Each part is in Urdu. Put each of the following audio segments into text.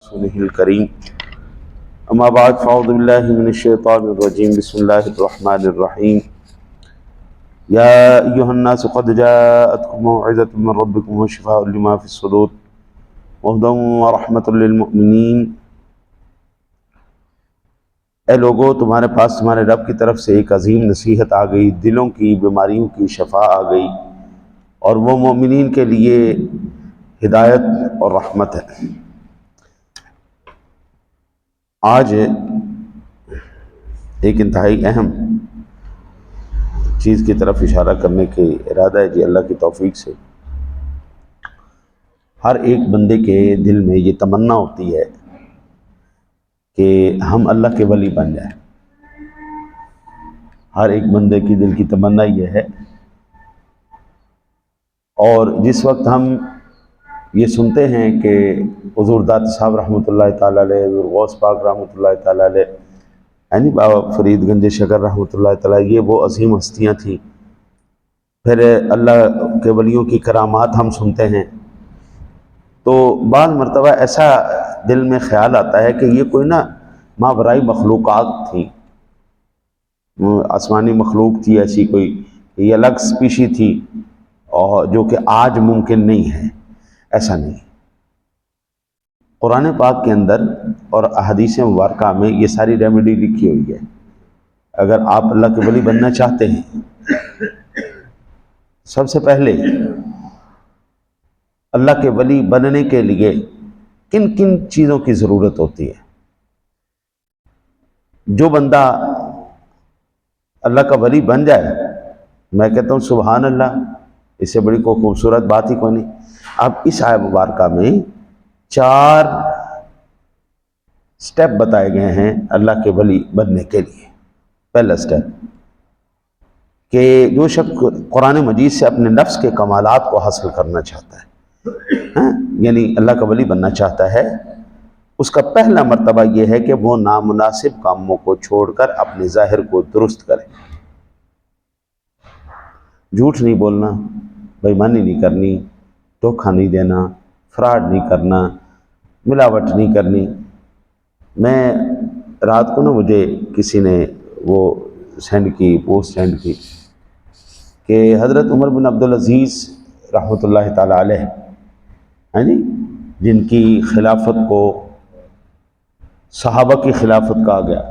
رسوله الكريم أما بعد فأعوذ بالله من الشيطان الرجيم بسم الله الرحمن الرحيم يا أيها الناس قد جاءتكم موعظة من ربكم وشفاء لما في الصدور وهدى ورحمة للمؤمنين۔ اے لوگو، تمہارے پاس تمہارے رب کی طرف سے ایک عظیم نصیحت آ گئی، دلوں کی بیماریوں کی شفا آ گئی، اور وہ مومنین کے لیے ہدایت اور رحمت ہے۔ آج ایک انتہائی اہم چیز کی طرف اشارہ کرنے کے ارادہ ہے اللہ کی توفیق سے۔ ہر ایک بندے کے دل میں یہ تمنا ہوتی ہے کہ ہم اللہ کے ولی بن جائیں۔ ہر ایک بندے کی دل کی تمنا یہ ہے، اور جس وقت ہم یہ سنتے ہیں کہ حضور داتا صاحب رحمۃ اللہ تعالیٰ علیہ، غوث پاک رحمۃ اللہ تعالیٰ علیہ، یعنی بابا فرید گنج شکر رحمۃ اللہ تعالیٰ، یہ وہ عظیم ہستیاں تھیں۔ پھر اللہ کے ولیوں کی کرامات ہم سنتے ہیں تو بعض مرتبہ ایسا دل میں خیال آتا ہے کہ یہ کوئی نا ماورائی مخلوقات تھی، آسمانی مخلوق تھی ایسی کوئی، یہ الگ سپیشی تھی، اور جو کہ آج ممکن نہیں ہے۔ ایسا نہیں، قرآن پاک کے اندر اور احادیث مبارکہ میں یہ ساری ریمیڈی لکھی ہوئی ہے۔ اگر آپ اللہ کے ولی بننا چاہتے ہیں، سب سے پہلے اللہ کے ولی بننے کے لیے کن کن چیزوں کی ضرورت ہوتی ہے؟ جو بندہ اللہ کا ولی بن جائے، میں کہتا ہوں سبحان اللہ، اس سے بڑی کوئی خوبصورت بات ہی کوئی نہیں۔ اب اس آیت مبارکہ میں 4 سٹیپ بتائے گئے ہیں اللہ کے ولی بننے کے لیے۔ پہلا سٹیپ کہ جو شخص قرآن مجید سے اپنے نفس کے کمالات کو حاصل کرنا چاہتا ہے، یعنی اللہ کا ولی بننا چاہتا ہے، اس کا پہلا مرتبہ یہ ہے کہ وہ نامناسب کاموں کو چھوڑ کر اپنے ظاہر کو درست کرے۔ جھوٹ نہیں بولنا، بے ایمانی نہیں کرنی، دھوکہ نہیں دینا، فراڈ نہیں کرنا، ملاوٹ نہیں کرنی۔ میں رات کو نا مجھے کسی نے وہ پوسٹ سینڈ کی کہ حضرت عمر بن عبدالعزیز رحمۃ اللہ تعالیٰ علیہ، جن کی خلافت کو صحابہ کی خلافت کہا گیا،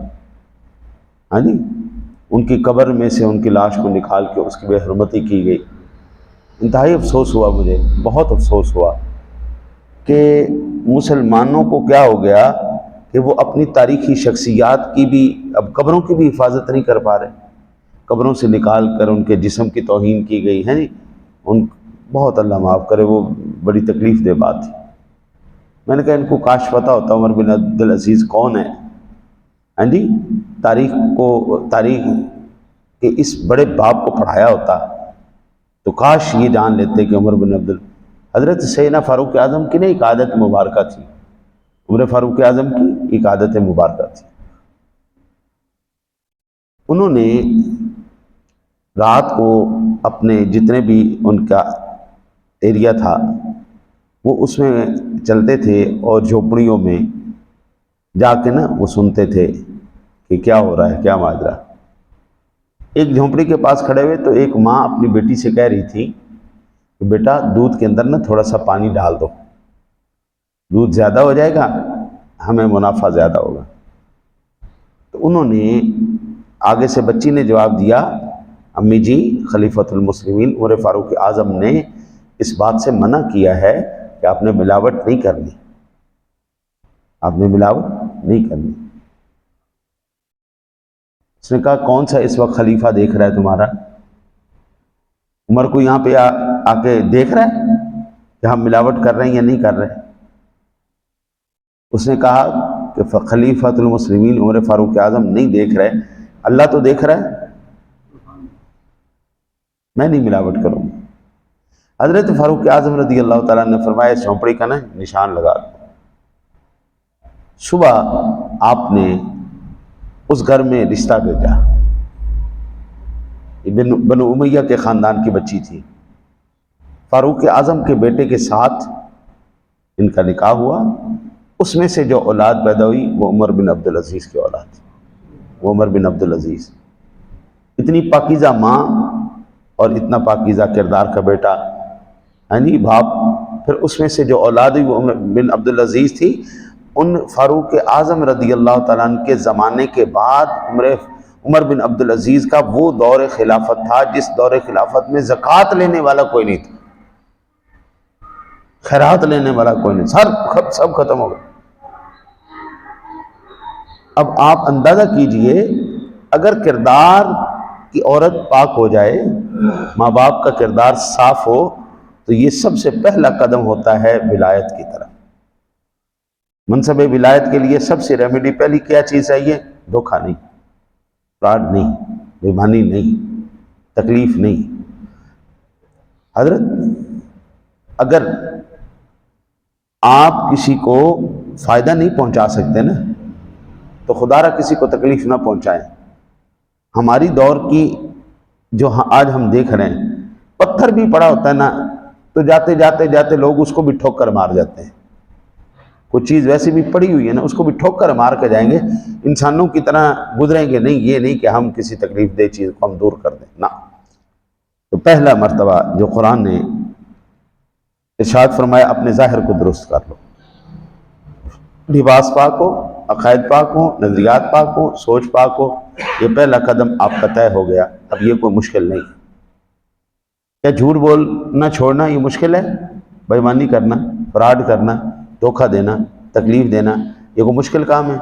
ان کی قبر میں سے ان کی لاش کو نکال کے اس کی بے حرمتی کی گئی۔ انتہائی افسوس ہوا، مجھے بہت افسوس ہوا کہ مسلمانوں کو کیا ہو گیا کہ وہ اپنی تاریخی شخصیات کی بھی، اب قبروں کی بھی حفاظت نہیں کر پا رہے۔ قبروں سے نکال کر ان کے جسم کی توہین کی گئی ہے، بہت اللہ معاف کرے، وہ بڑی تکلیف دہ بات تھی۔ میں نے کہا ان کو کاش پتہ ہوتا عمر بن عبدالعزیز کون ہے، تاریخ کے اس بڑے باب کو پڑھایا ہوتا تو کاش یہ جان لیتے کہ عمر بن حضرت سیدنا فاروق اعظم کی نہیں ایک عادت مبارکہ تھی، عمر فاروق اعظم کی ایک عادت مبارکہ تھی۔ انہوں نے رات کو اپنے جتنے بھی ان کا ایریا تھا وہ اس میں چلتے تھے، اور جھوپڑیوں میں جا کے نا وہ سنتے تھے کہ کیا ہو رہا ہے، کیا ماجرا۔ ایک جھونپڑی کے پاس کھڑے ہوئے تو ایک ماں اپنی بیٹی سے کہہ رہی تھی کہ بیٹا دودھ کے اندر نا تھوڑا سا پانی ڈال دو، دودھ زیادہ ہو جائے گا، ہمیں منافع زیادہ ہوگا۔ تو انہوں نے آگے سے بچی نے جواب دیا، امی جی، خلیفۃ المسلمین عمر فاروق اعظم نے اس بات سے منع کیا ہے کہ آپ نے ملاوٹ نہیں کرنی، آپ نے ملاوٹ نہیں کرنی۔ اس نے کہا کون سا اس وقت خلیفہ دیکھ رہا ہے تمہارا؟ عمر کو یہاں پہ آ کے دیکھ رہا ہے کہ ہم ملاوٹ کر رہے ہیں یا نہیں کر رہے؟ اس نے کہا کہ خلیفۃ المسلمین عمر فاروق اعظم نہیں دیکھ رہے، اللہ تو دیکھ رہا ہے، میں نہیں ملاوٹ کروں گا۔ حضرت فاروق اعظم رضی اللہ تعالیٰ نے فرمایا اس جھونپڑی کا نا نشان لگا دو۔ صبح آپ نے اس گھر میں رشتہ بھیجا، بنو امیہ کے خاندان کی بچی تھی، فاروق اعظم کے بیٹے کے ساتھ ان کا نکاح ہوا، اس میں سے جو اولاد پیدا ہوئی وہ عمر بن عبدالعزیز کی اولاد تھی، وہ عمر بن عبدالعزیز، اتنی پاکیزہ ماں اور اتنا پاکیزہ کردار کا بیٹا، ہاں جی باپ، پھر اس میں سے جو اولاد ہوئی وہ عمر بن عبدالعزیز تھی۔ ان فاروق اعظم رضی اللہ تعالیٰ عنہ کے زمانے کے بعد عمر بن عبدالعزیز کا وہ دور خلافت تھا جس دور خلافت میں زکوٰۃ لینے والا کوئی نہیں تھا، خیرات لینے والا کوئی نہیں، سب ختم ہو گئے۔ اب آپ اندازہ کیجئے اگر کردار کی عورت پاک ہو جائے، ماں باپ کا کردار صاف ہو، تو یہ سب سے پہلا قدم ہوتا ہے ولایت کی طرف۔ منصب ولایت کے لیے سب سے ریمیڈی پہلی کیا چیز چاہیے؟ دھوکہ نہیں، فراڈ نہیں، بےایمانی نہیں، تکلیف نہیں۔ حضرت اگر آپ کسی کو فائدہ نہیں پہنچا سکتے نا تو خدا را کسی کو تکلیف نہ پہنچائیں۔ ہماری دور کی جو آج ہم دیکھ رہے ہیں، پتھر بھی پڑا ہوتا ہے نا تو جاتے جاتے جاتے لوگ اس کو بھی ٹھوک کر مار جاتے ہیں۔ کوئی چیز ویسی بھی پڑی ہوئی ہے نا، اس کو بھی ٹھوک کر مار کے جائیں گے، انسانوں کی طرح گزریں گے نہیں، یہ نہیں کہ ہم کسی تکلیف دہ چیز کو ہم دور کر دیں، نہ۔ تو پہلا مرتبہ جو قرآن نے ارشاد فرمایا، اپنے ظاہر کو درست کر لو، لباس پاک ہو، عقائد پاک ہو، نظریات پاک ہو، سوچ پاک ہو، یہ پہلا قدم آپ کا طے ہو گیا۔ اب یہ کوئی مشکل نہیں۔ کیا جھوٹ بولنا چھوڑنا یہ مشکل ہے؟ بے ایمانی کرنا، فراڈ کرنا، دھوکہ دینا، تکلیف دینا، یہ کوئی مشکل کام ہے؟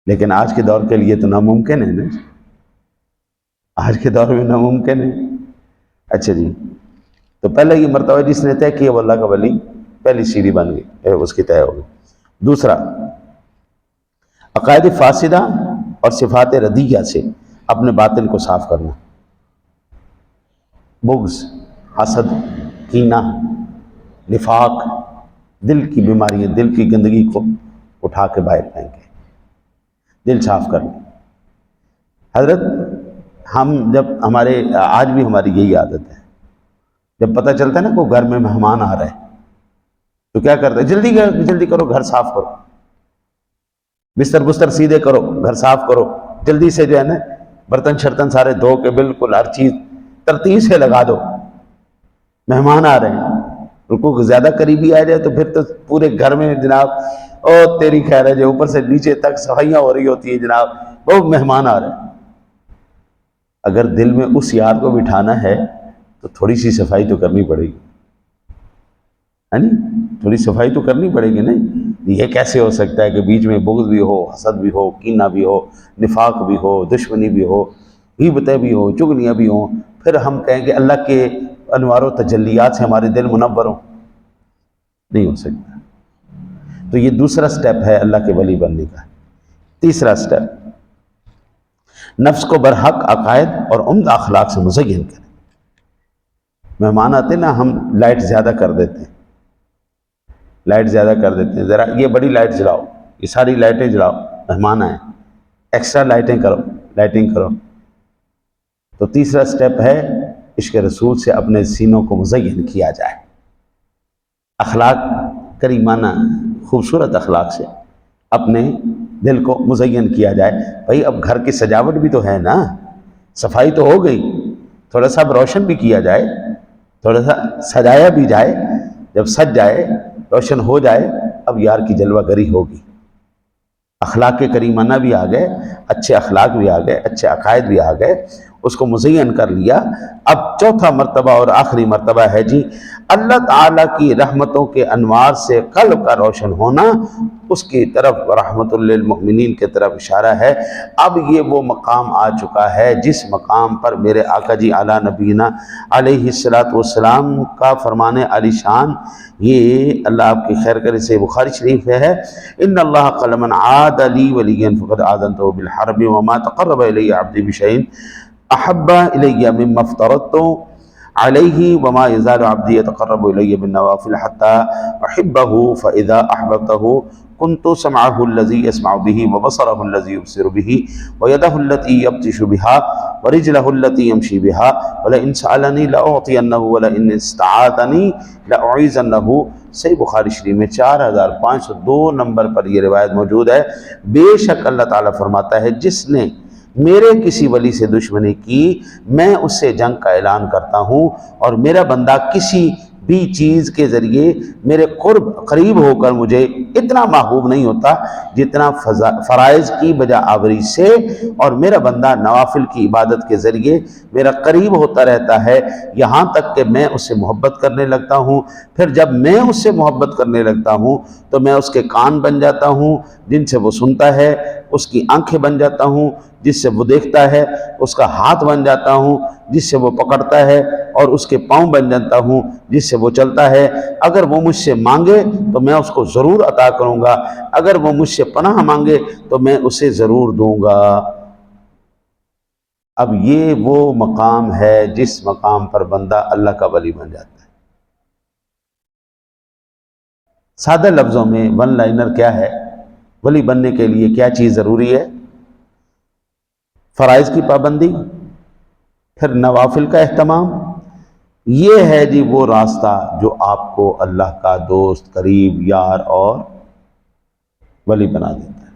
لیکن آج کے دور کے لیے تو ناممکن ہے نا، آج کے دور میں ناممکن ہے۔ اچھا جی، تو پہلے یہ مرتبہ جس نے طے کیا وہ اللہ کا ولی، پہلی سیڑھی بن گئی، اس کی طے ہو گئی۔ دوسرا، عقائد فاسدہ اور صفات ردیہ سے اپنے باطن کو صاف کرنا، بغض، حسد، کینہ، نفاق، دل کی بیماریاں، دل کی گندگی کو اٹھا کے باہر پھینکیں، دل صاف کرنا۔ حضرت ہم جب آج بھی ہماری یہی عادت ہے، جب پتہ چلتا ہے نا کوئی گھر میں مہمان آ رہا ہے تو کیا کرتے ہیں؟ جلدی کرو، گھر صاف کرو، بستر سیدھے کرو، گھر صاف کرو، جلدی سے جو ہے نا برتن شرتن سارے دھو کے بالکل ہر چیز ترتیب سے لگا دو۔ مہمان آ رہے ہیں، رکو زیادہ قریبی آ جائے تو پھر تو پورے گھر میں جناب او تیری خیر ہے، جو اوپر سے نیچے تک صفائیاں ہو رہی ہوتی ہیں جناب، وہ مہمان آ رہے ہیں۔ اگر دل میں اس یار کو بٹھانا ہے تو تھوڑی سی صفائی تو کرنی پڑے گی، ہے نا؟ تھوڑی صفائی تو کرنی پڑے گی نہیں۔ یہ کیسے ہو سکتا ہے کہ بیچ میں بغض بھی ہو، حسد بھی ہو، کینہ بھی ہو، نفاق بھی ہو، دشمنی بھی ہو، غیبتیں بھی ہوں، چغلیاں بھی ہوں، پھر ہم کہیں کہ اللہ کے انوار و تجلیات سے ہمارے دل منور ہوں؟ نہیں ہو سکتا۔ تو یہ دوسرا سٹیپ ہے اللہ کے ولی بننے کا۔ تیسرا سٹیپ، نفس کو برحق عقائد اور عمدہ اخلاق سے مزین کریں۔ مہمان آتے نا، ہم لائٹ زیادہ کر دیتے ہیں، ذرا یہ بڑی لائٹ جلاؤ، یہ ساری لائٹیں جلاؤ، مہمان آئیں، ایکسٹرا لائٹنگ کرو۔ تو تیسرا سٹیپ ہے عشق رسول سے اپنے سینوں کو مزین کیا جائے، اخلاق کریمانہ خوبصورت اخلاق سے اپنے دل کو مزین کیا جائے۔ بھائی اب گھر کی سجاوٹ بھی تو ہے نا، صفائی تو ہو گئی، تھوڑا سا اب روشن بھی کیا جائے، تھوڑا سا سجایا بھی جائے۔ جب سج جائے، روشن ہو جائے، اب یار کی جلوہ گری ہوگی، اخلاق کے کریمانہ بھی آ گئے، اچھے اخلاق بھی آ گئے، اچھے عقائد بھی آ گئے، اس کو مزین کر لیا۔ اب چوتھا مرتبہ اور آخری مرتبہ ہے جی اللہ تعالیٰ کی رحمتوں کے انوار سے قلب کا روشن ہونا، اس کی طرف رحمت للمؤمنین کی طرف اشارہ ہے۔ اب یہ وہ مقام آ چکا ہے جس مقام پر میرے آقا جی اعلیٰ نبینا علیہ السلام کا فرمان علی شان، یہ اللہ آپ کی خیر کرے سے بخاری شریف ہے، ان اللہ قال من عاد لی ولیا فقد آذنتہ بالحرب وما تقرب الی عبدی بشیء احب الی مما افترضت علیہ وما یزال عبدی یتقرب الی بالنوافل حتی احبہ فاذا احببتہ كنت سمعه الذي يسمع به وبصره الذي يبصر به ويده التي يبطش بها ورجله التي يمشي بها ولئن سألني لأعطينه ولئن استعاذني لأعيذنه۔ صحیح بخاری شریف میں 4502 نمبر پر یہ روایت موجود ہے۔ بے شک اللہ تعالیٰ فرماتا ہے جس نے میرے کسی ولی سے دشمنی کی میں اس سے جنگ کا اعلان کرتا ہوں، اور میرا بندہ کسی بھی چیز کے ذریعے میرے قریب ہو کر مجھے اتنا محبوب نہیں ہوتا جتنا فرائض کی بجا آوری سے، اور میرا بندہ نوافل کی عبادت کے ذریعے میرا قریب ہوتا رہتا ہے یہاں تک کہ میں اس سے محبت کرنے لگتا ہوں۔ پھر جب میں اس سے محبت کرنے لگتا ہوں تو میں اس کے کان بن جاتا ہوں جن سے وہ سنتا ہے، اس کی آنکھیں بن جاتا ہوں جس سے وہ دیکھتا ہے، اس کا ہاتھ بن جاتا ہوں جس سے وہ پکڑتا ہے، اور اس کے پاؤں بن جاتا ہوں جس سے وہ چلتا ہے۔ اگر وہ مجھ سے مانگے تو میں اس کو ضرور عطا کروں گا، اگر وہ مجھ سے پناہ مانگے تو میں اسے ضرور دوں گا۔ اب یہ وہ مقام ہے جس مقام پر بندہ اللہ کا ولی بن جاتا ہے۔ سادہ لفظوں میں ون لائنر کیا ہے؟ ولی بننے کے لیے کیا چیز ضروری ہے؟ فرائض کی پابندی، پھر نوافل کا اہتمام۔ یہ ہے جی وہ راستہ جو آپ کو اللہ کا دوست، قریب، یار اور ولی بنا دیتا ہے۔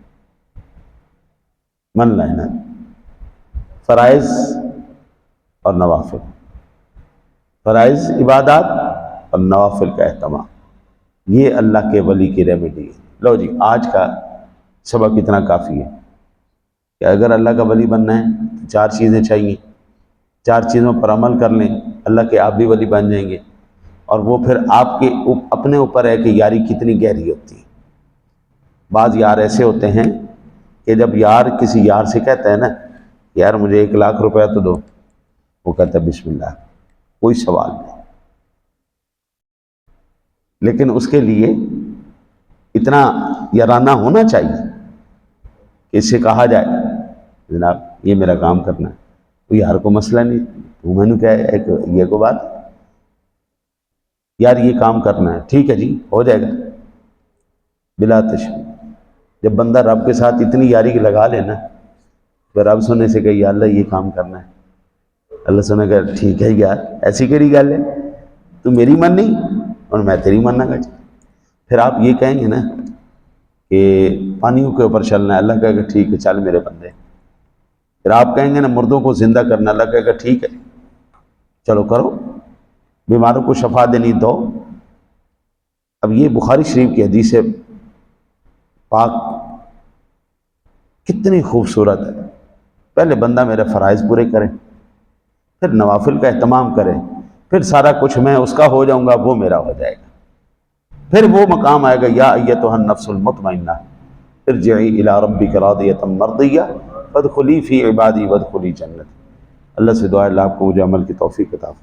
من لائنر، فرائض اور نوافل، فرائض عبادات اور نوافل کا اہتمام، یہ اللہ کے ولی کی ریمیڈی ہے۔ لو جی آج کا سبق اتنا کافی ہے کہ اگر اللہ کا ولی بننا ہے تو 4 چیزیں چاہیے، 4 چیزوں پر عمل کر لیں، اللہ کے آپ بھی ولی بن جائیں گے۔ اور وہ پھر آپ کے اپنے اوپر ہے کہ یاری کتنی گہری ہوتی ہے۔ بعض یار ایسے ہوتے ہیں کہ جب یار کسی یار سے کہتا ہے نا یار مجھے 1 لاکھ روپیہ تو دو، وہ کہتا ہے بسم اللہ، کوئی سوال نہیں۔ لیکن اس کے لیے اتنا یارانہ ہونا چاہیے کہ اس سے کہا جائے جناب یہ میرا کام کرنا ہے، تو یار کو مسئلہ نہیں، تو میں نے کہا ایک یہ کو بات یار یہ کام کرنا ہے، ٹھیک ہے جی ہو جائے گا بلا تشویش۔ جب بندہ رب کے ساتھ اتنی یاری لگا لے نا، پھر رب سننے سے کہ یا اللہ یہ کام کرنا ہے، اللہ سنے کہ ٹھیک ہے یار ایسی کیڑی گل ہے، تو میری من نہیں اور میں تیری مننا گا۔ پھر آپ یہ کہیں گے نا کہ پانیوں کے اوپر چلنا ہے، اللہ کہے گا ٹھیک ہے چل میرے بندے۔ پھر آپ کہیں گے نا مردوں کو زندہ کرنا، اللہ کہے گا ٹھیک ہے چلو کرو، بیماروں کو شفا دینی دو۔ اب یہ بخاری شریف کی حدیث پاک کتنی خوبصورت ہے۔ پہلے بندہ میرے فرائض پورے کرے، پھر نوافل کا اہتمام کرے، پھر سارا کچھ میں اس کا ہو جاؤں گا، وہ میرا ہو جائے گا۔ پھر وہ مقام آئے گا یا ایتھا النفس المطمئنہ ارجعی الی ربک راضیۃ مرضیہ فادخلی فی عبادی وادخلی جنتی۔ اللہ سے دعا ہے اللہ آپ کو مجھے عمل کی توفیق عطا فرمائے۔